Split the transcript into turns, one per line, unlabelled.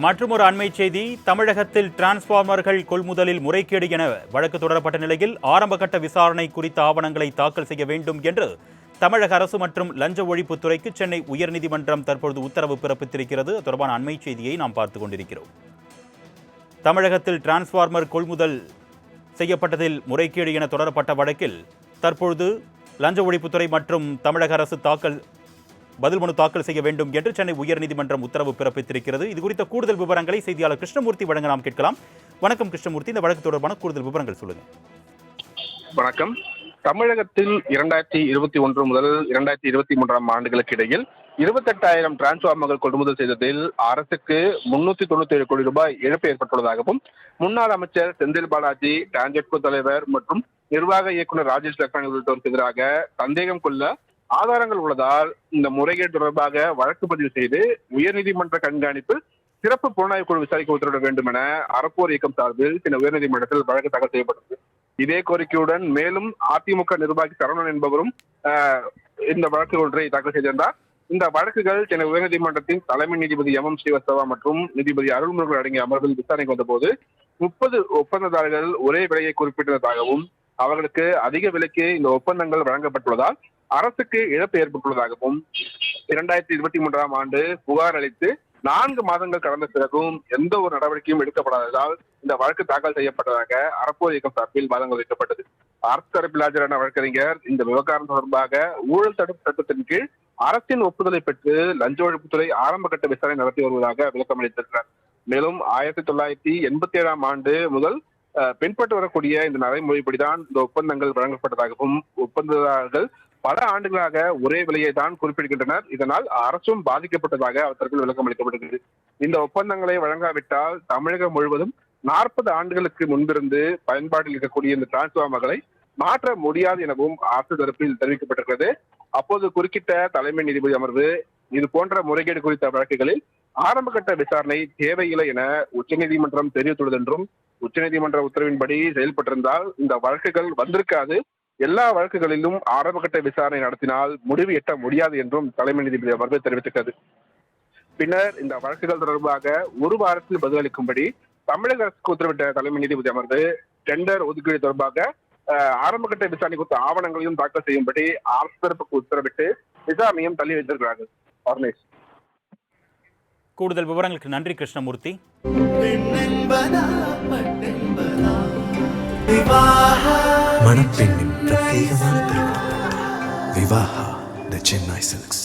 மற்றொரு அண்மை செய்தி. தமிழகத்தில் டிரான்ஸ்பார்மர்கள் கொள்முதலில் முறைகேடு என வழக்கு தொடரப்பட்ட நிலையில் ஆரம்பகட்ட விசாரணை குறித்த ஆவணங்களை தாக்கல் செய்ய வேண்டும் என்று தமிழக அரசு மற்றும் லஞ்ச ஒழிப்புத்துறைக்கு சென்னை உயர்நீதிமன்றம் தற்பொழுது உத்தரவு பிறப்பித்திருக்கிறது. தொடர்பான அண்மை செய்தியை நாம் பார்த்துக் கொண்டிருக்கிறோம். தமிழகத்தில் டிரான்ஸ்பார்மர் கொள்முதல் செய்யப்பட்டதில் முறைகேடு என தொடரப்பட்ட வழக்கில் தற்பொழுது லஞ்ச ஒழிப்புத்துறை மற்றும் தமிழக அரசு பதில் மனு தாக்கல் செய்ய வேண்டும் என்று சென்னை உயர்நீதிமன்றம் உத்தரவு பிறப்பித்திருக்கிறது. இது குறித்த கூடுதல் விவரங்களை செய்தியாளர் கிருஷ்ணமூர்த்தி வழங்க நாம் கேட்கலாம். வணக்கம் கிருஷ்ணமூர்த்தி, இந்த வழக்கு தொடர்பான கூடுதல் விவரங்கள் சொல்லுங்க.
வணக்கம். தமிழகத்தில் 2021 முதல் 2023 ஆண்டுகளுக்கு இடையில் 28,000 டிரான்ஸ்பார்மர்கள் கொள்முதல் செய்ததில் அரசுக்கு 397 கோடி ரூபாய் இழப்பு ஏற்பட்டுள்ளதாகவும் முன்னாள் அமைச்சர் செந்தில் பாலாஜி, டான்ஜெட்கோ தலைவர் மற்றும் நிர்வாக இயக்குநர் ராஜேஷ் லக்கானி உள்ளிட்டோருக்கு எதிராக சந்தேகம் கொள்ள ஆதாரங்கள் உள்ளதால் இந்த முறைகேடு தொடர்பாக வழக்கு பதிவு செய்து உயர்நீதிமன்ற கண்காணிப்பில் சிறப்பு புலனாய்வு குழு விசாரிக்க உத்தரவிட வேண்டும் என அறப்போர் இயக்கம் சார்பில் இந்த உயர்நீதிமன்றத்தில் வழக்கு தாக்கல் செய்யப்பட்டது. இதே கோரிக்கையுடன் மேலும் அதிமுக நிர்வாகி சரவணன் என்பவரும் இந்த வழக்கு ஒன்றை தாக்கல் செய்திருந்தார். இந்த வழக்குகள் சென்னை உயர்நீதிமன்றத்தின் தலைமை நீதிபதி எம் ஸ்ரீவத்சவா மற்றும் நீதிபதி அருள்முருகன் அடங்கிய அமர்வில் விசாரணைக்கு வந்தபோது 30 ஒப்பந்ததாரர்கள் ஒரே விலையை குறிப்பிட்டதாகவும் அவர்களுக்கு அதிக விலைக்கு இந்த ஒப்பந்தங்கள் வழங்கப்பட்டுள்ளதால் அரசுக்கு இழப்பு ஏற்பட்டுள்ளதாகவும் 2023 ஆண்டு புகார் அளித்து 4 மாதங்கள் கடந்த பிறகும் எந்த ஒரு நடவடிக்கையும் எடுக்கப்படாததால் இந்த வழக்கு தாக்கல் செய்யப்பட்டதாக அறப்போர் இயக்கம் சார்பில் வாதங்கள் வைக்கப்பட்டது. அரசு தரப்பில் ஆஜரான வழக்கறிஞர் இந்த விவகாரம் தொடர்பாக ஊழல் தடுப்பு சட்டத்தின் கீழ் அரசின் ஒப்புதலை பெற்று லஞ்ச ஒழிப்புத்துறை ஆரம்ப கட்ட விசாரணை நடத்தி வருவதாக விளக்கம் அளித்திருக்கிறார். மேலும் 1987 ஆண்டு முதல் பின்பற்று வரக்கூடிய இந்த நடைமுறைப்படிதான் இந்த ஒப்பந்தங்கள் வழங்கப்பட்டதாகவும் ஒப்பந்ததாரர்கள் பல ஆண்டுகளாக ஒரே விலையை தான் குறிப்பிடுகின்றனர். இதனால் அரசும் பாதிக்கப்பட்டதாக அவர் தரப்பில் விளக்கம் அளிக்கப்பட்டது. இந்த ஒப்பந்தங்களை வழங்காவிட்டால் தமிழகம் முழுவதும் 40 ஆண்டுகளுக்கு முன்பிருந்து பயன்பாட்டில் இருக்கக்கூடிய இந்த டிரான்ஸ்பார்மர்களை மாற்ற முடியாது எனவும் அரசு தரப்பில் தெரிவிக்கப்பட்டிருக்கிறது. அப்போது குறுக்கிட்ட தலைமை நீதிபதி அமர்வு இது போன்ற முறைகேடு குறித்த வழக்குகளில் ஆரம்ப கட்ட விசாரணை தேவையில்லை என உச்சநீதிமன்றம் தெரிவித்துள்ளது என்றும் உச்சநீதிமன்ற உத்தரவின்படி செயல்பட்டிருந்தால் இந்த வழக்குகள் வந்திருக்காது, எல்லா வழக்குகளிலும் ஆரம்பகட்ட விசாரணை நடத்தினால் முடிவு எட்ட முடியாது என்றும் தலைமை நீதிபதி அமர்வு தெரிவித்திருக்கிறது. பின்னர் இந்த வழக்குகள் தொடர்பாக ஒரு வாரத்தில் பதிலளிக்கும்படி தமிழக அரசுக்கு உத்தரவிட்ட தலைமை நீதிபதி அமர்வு டெண்டர் ஒதுக்கீடு தொடர்பாக ஆரம்பகட்ட விசாரணை குறித்த ஆவணங்களையும் தாக்கல் செய்யும்படி அரசு தரப்புக்கு உத்தரவிட்டு விசாரணையும் தள்ளி வைத்திருக்கிறார்கள்.
கூடுதல் விவரங்களுக்கு நன்றி கிருஷ்ணமூர்த்தி.
மணப்பெண்ணின் பிரத்யேகமான திருமணம் விவாஹா தி சென்னை சில்க்ஸ்.